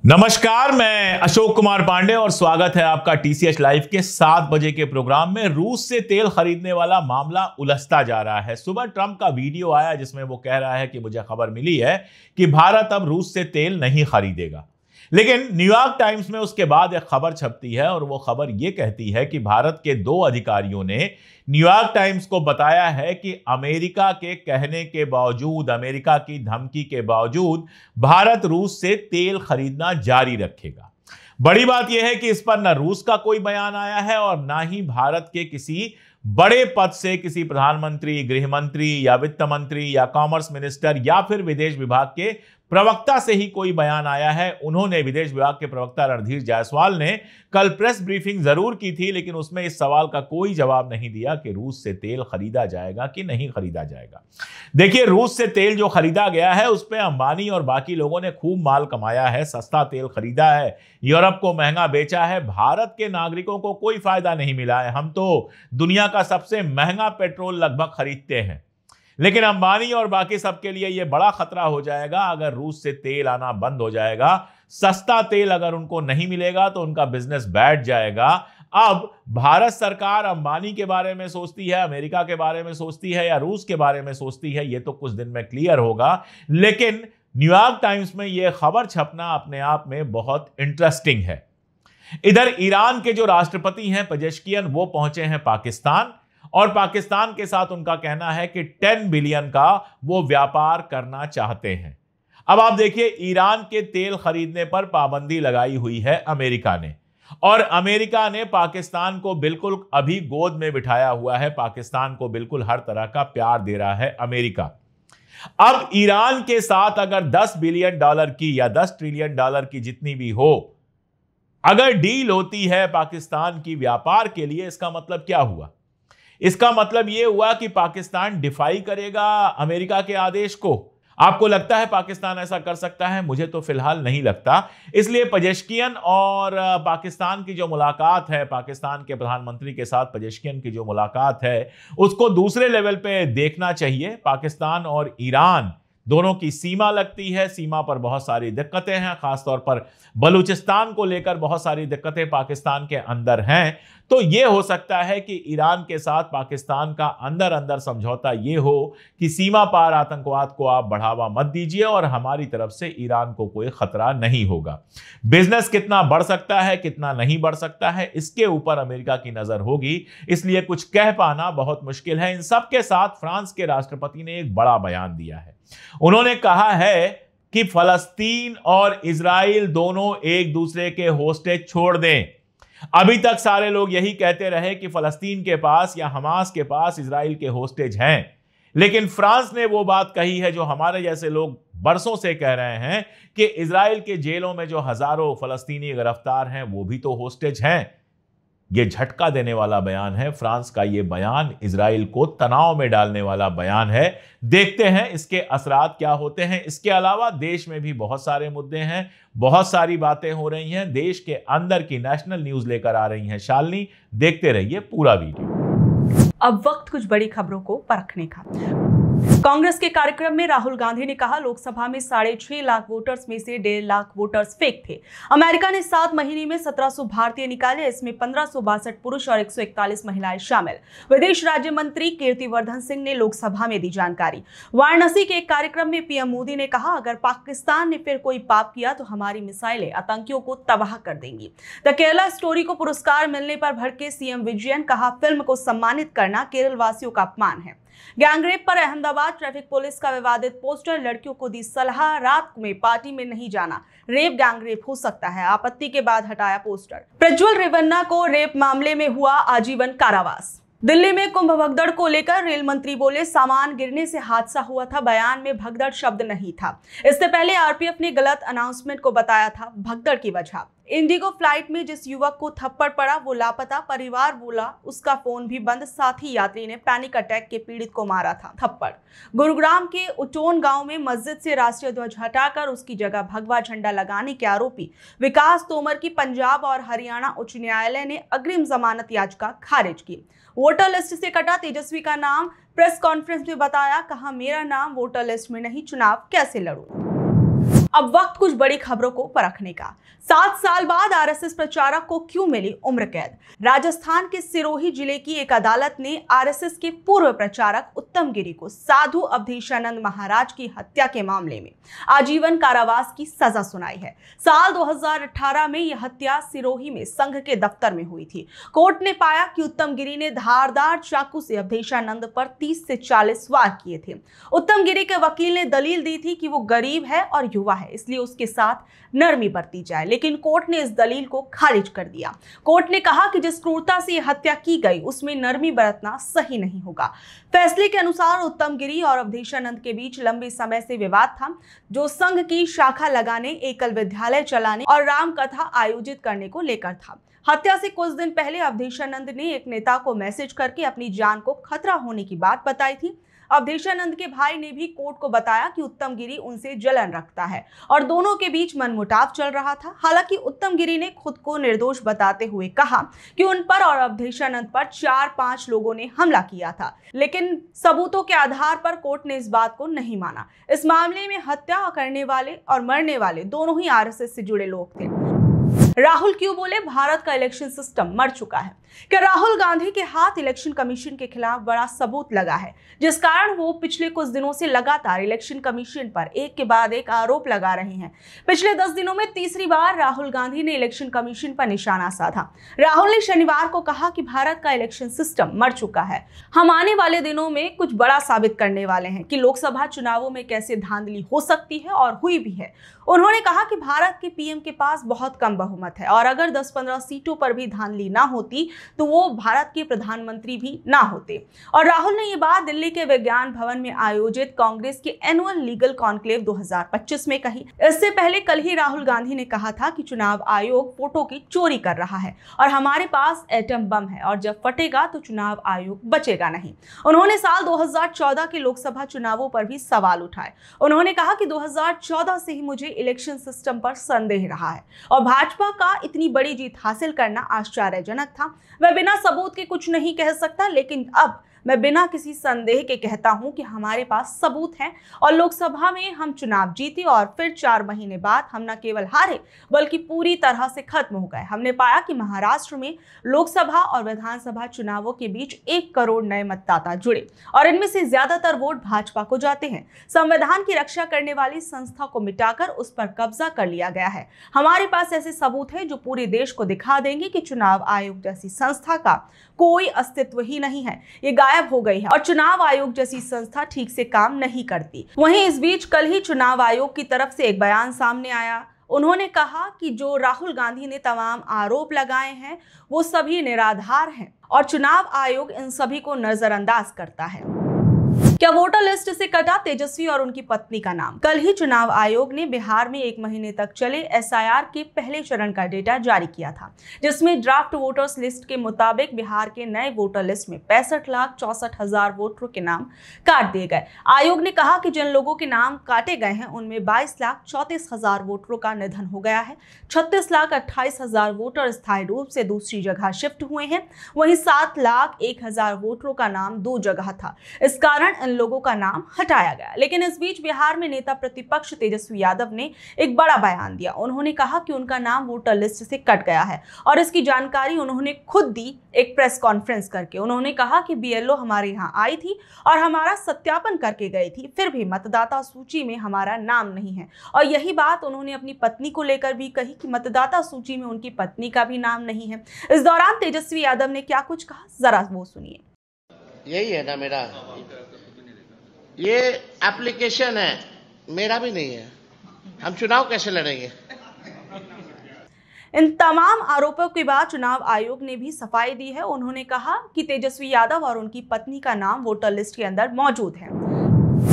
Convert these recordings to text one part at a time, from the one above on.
नमस्कार, मैं अशोक कुमार पांडे और स्वागत है आपका टीसीएच लाइव के 7 बजे के प्रोग्राम में। रूस से तेल खरीदने वाला मामला उलझता जा रहा है। सुबह ट्रंप का वीडियो आया जिसमें वो कह रहा है कि मुझे खबर मिली है कि भारत अब रूस से तेल नहीं खरीदेगा, लेकिन न्यूयॉर्क टाइम्स में उसके बाद एक खबर छपती है और वो खबर ये कहती है कि भारत के 2 अधिकारियों ने न्यूयॉर्क टाइम्स को बताया है कि अमेरिका के कहने के बावजूद, अमेरिका की धमकी के बावजूद भारत रूस से तेल खरीदना जारी रखेगा। बड़ी बात यह है कि इस पर न रूस का कोई बयान आया है और ना ही भारत के किसी बड़े पद से किसी प्रधानमंत्री, गृह मंत्री या वित्त मंत्री या कॉमर्स मिनिस्टर या फिर विदेश विभाग के प्रवक्ता से ही कोई बयान आया है। उन्होंने, विदेश विभाग के प्रवक्ता रणधीर जायसवाल ने कल प्रेस ब्रीफिंग जरूर की थी, लेकिन उसमें इस सवाल का कोई जवाब नहीं दिया कि रूस से तेल खरीदा जाएगा कि नहीं खरीदा जाएगा। देखिए, रूस से तेल जो खरीदा गया है उस पर अंबानी और बाकी लोगों ने खूब माल कमाया है, सस्ता तेल खरीदा है, यूरोप को महंगा बेचा है। भारत के नागरिकों को कोई फायदा नहीं मिला है। हम तो दुनिया का सबसे महंगा पेट्रोल लगभग खरीदते हैं, लेकिन अंबानी और बाकी सबके लिए यह बड़ा खतरा हो जाएगा अगर रूस से तेल आना बंद हो जाएगा। सस्ता तेल अगर उनको नहीं मिलेगा तो उनका बिजनेस बैठ जाएगा। अब भारत सरकार अंबानी के बारे में सोचती है, अमेरिका के बारे में सोचती है या रूस के बारे में सोचती है, यह तो कुछ दिन में क्लियर होगा। लेकिन न्यूयॉर्क टाइम्स में यह खबर छपना अपने आप में बहुत इंटरेस्टिंग है। इधर ईरान के जो राष्ट्रपति हैं पेजेश्कियन, वो पहुंचे हैं पाकिस्तान और पाकिस्तान के साथ उनका कहना है कि 10 बिलियन का वो व्यापार करना चाहते हैं। अब आप देखिए, ईरान के तेल खरीदने पर पाबंदी लगाई हुई है अमेरिका ने, और अमेरिका ने पाकिस्तान को बिल्कुल अभी गोद में बिठाया हुआ है। पाकिस्तान को बिल्कुल हर तरह का प्यार दे रहा है अमेरिका। अब ईरान के साथ अगर 10 बिलियन डॉलर की या 10 ट्रिलियन डॉलर की जितनी भी हो, अगर डील होती है पाकिस्तान की व्यापार के लिए, इसका मतलब क्या हुआ? इसका मतलब यह हुआ कि पाकिस्तान डिफाई करेगा अमेरिका के आदेश को। आपको लगता है पाकिस्तान ऐसा कर सकता है? मुझे तो फिलहाल नहीं लगता। इसलिए पेजेश्कियन और पाकिस्तान की जो मुलाकात है, पाकिस्तान के प्रधानमंत्री के साथ पेजेश्कियन की जो मुलाकात है, उसको दूसरे लेवल पे देखना चाहिए। पाकिस्तान और ईरान दोनों की सीमा लगती है, सीमा पर बहुत सारी दिक्कतें हैं, खासतौर पर बलूचिस्तान को लेकर बहुत सारी दिक्कतें पाकिस्तान के अंदर हैं। तो यह हो सकता है कि ईरान के साथ पाकिस्तान का अंदर अंदर समझौता यह हो कि सीमा पार आतंकवाद को आप बढ़ावा मत दीजिए और हमारी तरफ से ईरान को कोई खतरा नहीं होगा। बिजनेस कितना बढ़ सकता है, कितना नहीं बढ़ सकता है, इसके ऊपर अमेरिका की नजर होगी, इसलिए कुछ कह पाना बहुत मुश्किल है। इन सब के साथ फ्रांस के राष्ट्रपति ने एक बड़ा बयान दिया है। उन्होंने कहा है कि फलस्तीन और इजराइल दोनों एक दूसरे के होस्टेज छोड़ दें। अभी तक सारे लोग यही कहते रहे कि फलस्तीन के पास या हमास के पास इजराइल के होस्टेज हैं, लेकिन फ्रांस ने वो बात कही है जो हमारे जैसे लोग बरसों से कह रहे हैं कि इजराइल के जेलों में जो हजारों फलस्तीनी गिरफ्तार हैं वो भी तो होस्टेज हैं। ये झटका देने वाला बयान है फ्रांस का। ये बयान इजराइल को तनाव में डालने वाला बयान है। देखते हैं इसके असरात क्या होते हैं। इसके अलावा देश में भी बहुत सारे मुद्दे हैं, बहुत सारी बातें हो रही हैं। देश के अंदर की नेशनल न्यूज लेकर आ रही हैं शालिनी। देखते रहिए पूरा वीडियो। अब वक्त कुछ बड़ी खबरों को परखने का। कांग्रेस के कार्यक्रम में राहुल गांधी ने कहा, लोकसभा में 6.5 लाख वोटर्स में से 1.5 लाख वोटर्स फेक थे। अमेरिका ने 7 महीने में 1700 भारतीय निकाले, इसमें 1562 पुरुष और 141 महिलाएं शामिल। विदेश राज्य मंत्री कीर्तिवर्धन सिंह ने लोकसभा में दी जानकारी। वाराणसी के एक कार्यक्रम में पीएम मोदी ने कहा, अगर पाकिस्तान ने फिर कोई पाप किया तो हमारी मिसाइलें आतंकियों को तबाह कर देंगी। द केरला स्टोरी को पुरस्कार मिलने पर भड़के सीएम विजयन, कहा फिल्म को सम्मानित करना केरल वासियों का अपमान है। गैंगरेप पर अहमदाबाद ट्रैफिक पुलिस का विवादित पोस्टर, लड़कियों को दी सलाह रात में पार्टी में नहीं जाना, रेप गैंगरेप हो सकता है, आपत्ति के बाद हटाया पोस्टर। प्रज्वल रेवन्ना को रेप मामले में हुआ आजीवन कारावास। दिल्ली में कुंभ भगदड़ को लेकर रेल मंत्री बोले, सामान गिरने से हादसा हुआ था, बयान में भगदड़ शब्द नहीं था। इससे पहले आरपीएफ ने गलत अनाउंसमेंट को बताया था भगदड़ की वजह। इंडिगो फ्लाइट में जिस युवक को थप्पड़ पड़ा वो लापता, परिवार बोला उसका फोन भी बंद, साथी यात्री ने पैनिक अटैक के पीड़ित को मारा था थप्पड़। गुरुग्राम के उटोन गांव में मस्जिद से राष्ट्रीय ध्वज हटाकर उसकी जगह भगवा झंडा लगाने के आरोपी विकास तोमर की पंजाब और हरियाणा उच्च न्यायालय ने अग्रिम जमानत याचिका खारिज की। वोटर लिस्ट से कटा तेजस्वी का नाम, प्रेस कॉन्फ्रेंस में बताया, कहा मेरा नाम वोटर लिस्ट में नहीं, चुनाव कैसे लड़ूं। अब वक्त कुछ बड़ी खबरों को परखने का। 7 साल बाद आरएसएस प्रचारक को क्यों मिली उम्र कैद? राजस्थान के सिरोही जिले की एक अदालत ने आरएसएस के पूर्व प्रचारक उत्तम गिरी को साधु अवधेशानंद महाराज की हत्या के मामले में आजीवन कारावास की सजा सुनाई है। साल 2018 में यह हत्या सिरोही में संघ के दफ्तर में हुई थी। कोर्ट ने पाया कि उत्तम गिरी ने धारदार चाकू से अवधेशानंद पर 30 से 40 वार किए थे। उत्तम गिरी के वकील ने दलील दी थी कि वो गरीब है और युवा है, इसलिए उसके साथ नरमी बरती जाए, लेकिन कोर्ट ने इस दलील को खारिज कर दिया। कोर्ट ने कहा कि जिस क्रूरता से यह हत्या की गई उसमें नरमी बरतना सही नहीं होगा। फैसले के अनुसार उत्तम गिरी और अवधेशानंद के बीच लंबे समय से विवाद था, जो संघ की शाखा लगाने, एकल विद्यालय चलाने और राम कथा आयोजित करने को लेकर था। हत्या से कुछ दिन पहले अवधेशानंद ने एक नेता को मैसेज करके अपनी जान को खतरा होने की बात बताई थी। अवधेशानंद के भाई ने भी कोर्ट को बताया कि उत्तम गिरी उनसे जलन रखता है और दोनों के बीच मनमुटाव चल रहा था। हालांकि उत्तम गिरी ने खुद को निर्दोष बताते हुए कहा कि उन पर और अवधेशानंद पर 4-5 लोगों ने हमला किया था, लेकिन सबूतों के आधार पर कोर्ट ने इस बात को नहीं माना। इस मामले में हत्या करने वाले और मरने वाले दोनों ही आरएसएस से जुड़े लोग थे। राहुल क्यों बोले भारत का इलेक्शन सिस्टम मर चुका है? क्या राहुल गांधी के हाथ इलेक्शन कमीशन के खिलाफ बड़ा सबूत लगा है, जिस कारण वो पिछले कुछ दिनों से लगातार इलेक्शन कमीशन पर एक के बाद एक आरोप लगा रहे हैं। पिछले 10 दिनों में तीसरी बार राहुल गांधी ने इलेक्शन कमीशन पर निशाना साधा। राहुल ने शनिवार को कहा कि भारत का इलेक्शन सिस्टम मर चुका है। हम आने वाले दिनों में कुछ बड़ा साबित करने वाले हैं कि लोकसभा चुनावों में कैसे धांधली हो सकती है और हुई भी है। उन्होंने कहा कि भारत के पीएम के पास बहुत कम बहुमत है और अगर 10-15 सीटों पर भी धांधली ना होती तो वो भारत के प्रधानमंत्री भी ना होते। और राहुल ने ये बात दिल्ली के विज्ञान भवन में आयोजित कांग्रेस के एनुअल लीगल कॉन्क्लेव 2025 में कही। इससे पहले कल ही राहुल गांधी ने कहा था कि चुनाव आयोग फोटो की चोरी कर रहा है और हमारे पास एटम बम है और जब फटेगा तो चुनाव आयोग बचेगा नहीं। उन्होंने साल 2014 के लोकसभा चुनावों पर भी सवाल उठाए। उन्होंने कहा कि 2014 से ही मुझे इलेक्शन सिस्टम पर संदेह रहा है और भाजपा का इतनी बड़ी जीत हासिल करना आश्चर्यजनक था। मैं बिना सबूत के कुछ नहीं कह सकता, लेकिन अब मैं बिना किसी संदेह के कहता हूं कि हमारे पास सबूत हैं और लोकसभा में हम चुनाव जीते और फिर 4 महीने बाद हम न केवल हारे बल्कि पूरी तरह से खत्म हो गए। हमने पाया कि महाराष्ट्र में लोकसभा और विधानसभा चुनावों के बीच 1 करोड़ नए मतदाता जुड़े और इनमें से ज्यादातर वोट भाजपा को जाते हैं। संविधान की रक्षा करने वाली संस्था को मिटाकर उस पर कब्जा कर लिया गया है। हमारे पास ऐसे सबूत हैं जो पूरे देश को दिखा देंगे कि चुनाव आयोग जैसी संस्था का कोई अस्तित्व ही नहीं है, ये गायब हो गई है और चुनाव आयोग जैसी संस्था ठीक से काम नहीं करती। वहीं इस बीच कल ही चुनाव आयोग की तरफ से एक बयान सामने आया। उन्होंने कहा कि जो राहुल गांधी ने तमाम आरोप लगाए हैं वो सभी निराधार हैं और चुनाव आयोग इन सभी को नजरअंदाज करता है। क्या वोटर लिस्ट से कटा तेजस्वी और उनकी पत्नी का नाम? कल ही चुनाव आयोग ने बिहार में 1 महीने तक चले एसआईआर के पहले चरण का डेटा जारी किया था, जिसमें ड्राफ्ट वोटर्स लिस्ट के मुताबिक बिहार के नए वोटर लिस्ट में 65,64,000 वोटरों के नाम काट दिए गए। आयोग ने कहा कि जिन लोगों के नाम काटे गए हैं उनमें 22,34,000 वोटरों का निधन हो गया है। 36,28,000 वोटर स्थायी रूप से दूसरी जगह शिफ्ट हुए हैं। वहीं 7,01,000 वोटरों का नाम 2 जगह था। इस कारण इन लोगों का नाम हटाया गया। लेकिन इस बीच बिहार में नेता प्रतिपक्ष तेजस्वी यादव ने एक बड़ा बयान दिया। उन्होंने कहा कि उनका नाम वोटर लिस्ट से कट गया है और इसकी जानकारी उन्होंने खुद दी एक प्रेस कॉन्फ्रेंस करके। उन्होंने कहा कि बीएलओ हमारे यहाँ आई थी और हमारा सत्यापन करके गई थी, फिर भी मतदाता सूची में हमारा नाम नहीं है। और यही बात उन्होंने अपनी पत्नी को लेकर भी कही कि मतदाता सूची में उनकी पत्नी का भी नाम नहीं है। इस दौरान तेजस्वी यादव ने क्या कुछ कहा, जरा वो सुनिए। यही है ना, मेरा ये एप्लीकेशन है, मेरा भी नहीं है। हम चुनाव कैसे लड़ेंगे? इन तमाम आरोपों के बाद चुनाव आयोग ने भी सफाई दी है। उन्होंने कहा कि तेजस्वी यादव और उनकी पत्नी का नाम वोटर लिस्ट के अंदर मौजूद है।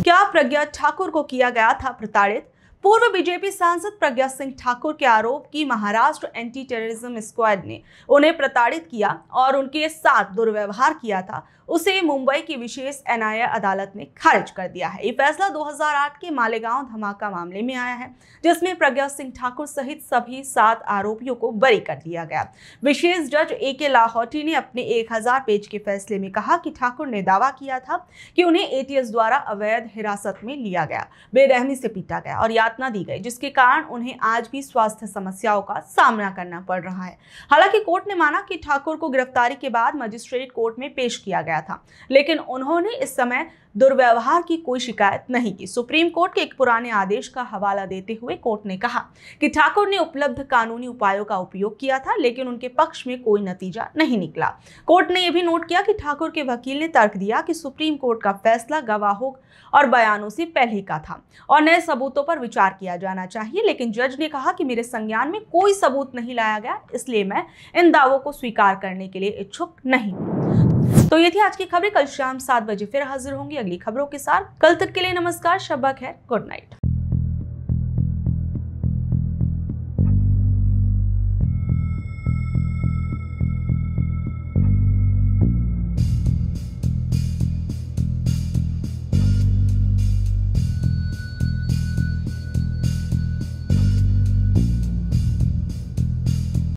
क्या प्रज्ञा ठाकुर को किया गया था प्रताड़ित? पूर्व बीजेपी सांसद प्रज्ञा सिंह ठाकुर के आरोप की महाराष्ट्र एंटी टेररिज्म स्क्वाड ने उन्हें प्रताड़ित किया और उनके साथ दुर्व्यवहार किया था, उसे मुंबई की विशेष एनआईए अदालत ने खारिज कर दिया है। ये फैसला 2008 के मालेगांव धमाका मामले में आया है, जिसमें प्रज्ञा सिंह ठाकुर सहित सभी 7 आरोपियों को बरी कर दिया गया। विशेष जज ए.के. लाहौटी ने अपने 1000 पेज के फैसले में कहा कि ठाकुर ने दावा किया था कि उन्हें एटीएस द्वारा अवैध हिरासत में लिया गया, बेरहमी से पीटा गया और या यातना दी गई, जिसके कारण उन्हें आज भी स्वास्थ्य समस्याओं का सामना करना पड़ रहा है। हालांकि कोर्ट ने माना कि ठाकुर को गिरफ्तारी के बाद मजिस्ट्रेट कोर्ट में पेश किया गया था, लेकिन उन्होंने इस समय दुर्व्यवहार की कोई शिकायत नहीं की। सुप्रीम कोर्ट के एक पुराने आदेश का हवाला देते हुए कोर्ट ने कहा कि ठाकुर ने उपलब्ध कानूनी उपायों का उपयोग किया था, लेकिन उनके पक्ष में कोई नतीजा नहीं निकला। कोर्ट ने यह भी नोट किया कि ठाकुर के वकील ने तर्क दिया कि सुप्रीम कोर्ट का फैसला गवाहों और बयानों से पहले का था और नए सबूतों पर विचार किया जाना चाहिए, लेकिन जज ने कहा कि मेरे संज्ञान में कोई सबूत नहीं लाया गया, इसलिए मैं इन दावों को स्वीकार करने के लिए इच्छुक नहीं हूं। तो ये थी आज की खबरें। कल शाम 7 बजे फिर हाजिर होंगी अगली खबरों के साथ। कल तक के लिए नमस्कार, शब्बा खैर, गुड नाइट।